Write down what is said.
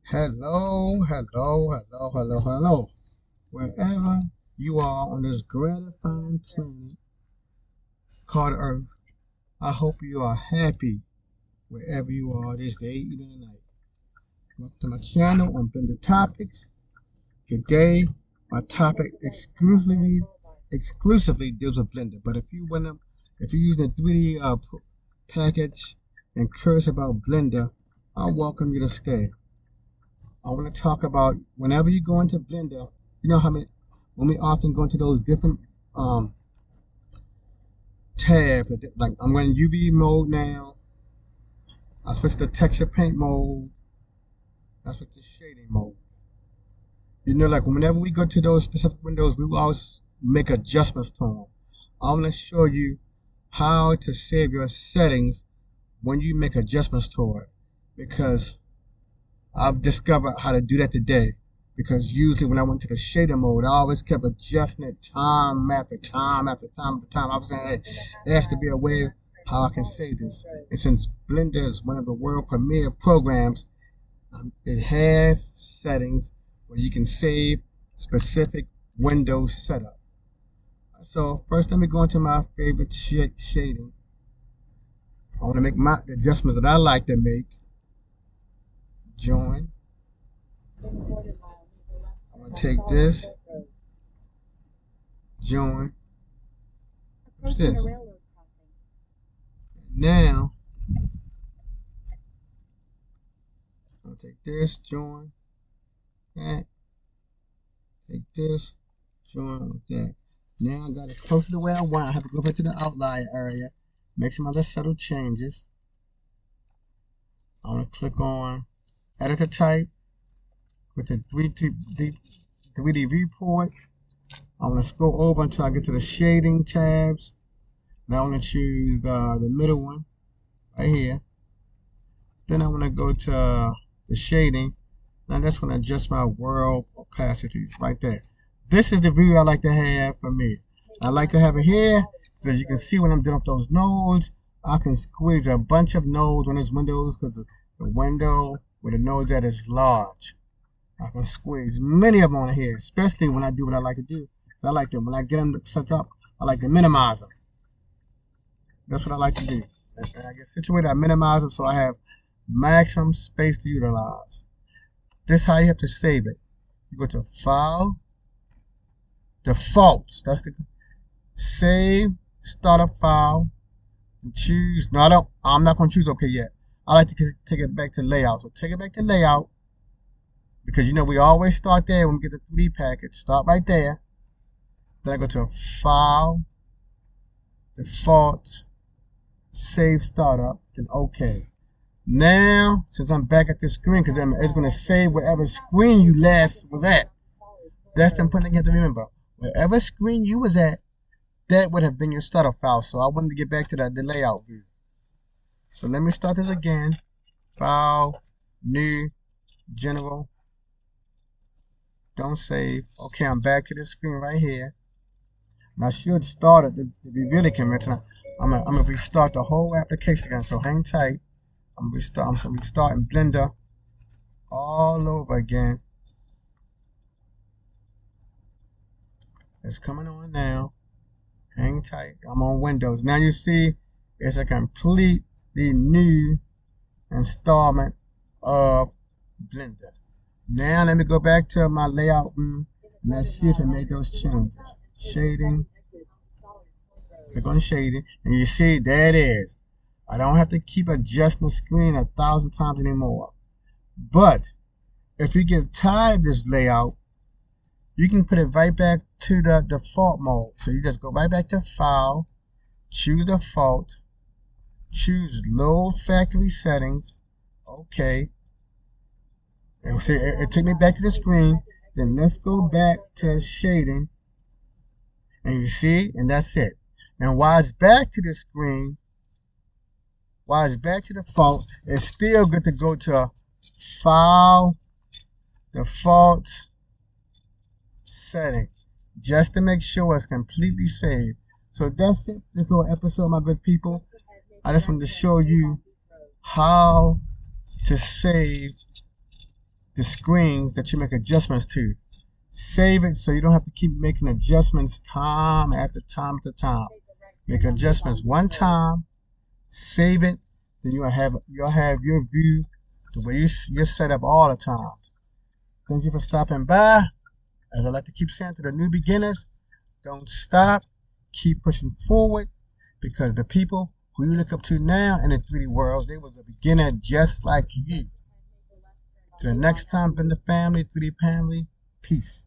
Hello, hello, hello, hello, hello. Wherever you are on this gratifying planet called Earth, I hope you are happy wherever you are this day, evening, and night. Welcome to my channel on Blender Topics. Today, my topic exclusively deals with Blender. But if you use the 3D package and curious about Blender, I welcome you to stay. I want to talk about whenever you go into Blender, you know how many when we often go into those different um tabs, like I'm running UV mode now. I switch to texture paint mode. I switch to shading mode. Like whenever we go to those specific windows, we will always make adjustments to them. I want to show you how to save your settings when you make adjustments to it, because I've discovered how to do that today. Because usually when I went to the shader mode, I always kept adjusting it time after time after time after time. I was saying, hey, there has to be a way how I can save this. And since Blender is one of the world premier programs, it has settings where you can save specific Windows setup. So first, let me go into my favorite shading. I want to make my adjustments that I like to make. Join. I'm going to take this. Join. What's this? Now, I'll take this, join that, take this, join with that. Now I got it close to the way I want. I have to go back to the outline area, make some other subtle changes. I want to click on editor type with the 3D viewport. I want to scroll over until I get to the shading tabs. Now I want to choose the middle one right here. Then I want to go to the shading. Now that's when I adjust my world opacity right there. This is the view I like to have for me. I like to have it here so that you can see when I'm doing up those nodes. I can squeeze a bunch of nodes on those windows because the window where the nodes at is large. I can squeeze many of them on here, especially when I do what I like to do. I like them when I get them set up. I like to minimize them. That's what I like to do. And I get situated, I minimize them so I have maximum space to utilize. This is how you have to save it. You go to File, Defaults. That's the Save, Startup File, and choose. No, I'm not going to choose OK yet. I like to take it back to Layout. So take it back to Layout, because we always start there when we get the 3D package. Start right there. Then I go to File, Default, Save Startup, then OK. Now, since I'm back at this screen, because it's going to save whatever screen you last was at. That's the important thing you have to remember. Whatever screen you was at, that would have been your startup file. So I wanted to get back to the layout view. So let me start this again. File, New, General. Don't save. Okay, I'm back to this screen right here. And I should start it to be really conventional. I'm gonna restart the whole application again. So hang tight. I'm restarting Blender all over again. It's coming on now. Hang tight. I'm on Windows. Now you see it's a completely new installment of Blender. Now let me go back to my layout view and let's see if it made those changes. Shading. Click on shading and you see there it is. I don't have to keep adjusting the screen 1,000 times anymore. But if you get tired of this layout, you can put it right back to the default mode. So you just go right back to File, choose Default, choose Load Factory Settings. Okay. And see, it took me back to the screen. Then let's go back to shading. And you see, and that's it. And while it's back to the screen, while it's back to default, it's still good to go to File, Default, Setting, just to make sure it's completely saved. So that's it, this little episode, my good people. I just wanted to show you how to save the screens that you make adjustments to. Save it so you don't have to keep making adjustments time after time after time. Make adjustments one time, save it, then you'll have your view the way you're set up all the times. Thank you for stopping by. As I like to keep saying to the new beginners, don't stop, keep pushing forward, because the people who you look up to now in the 3D world, they was a beginner just like you. Till the next time, been the family, 3D family, peace.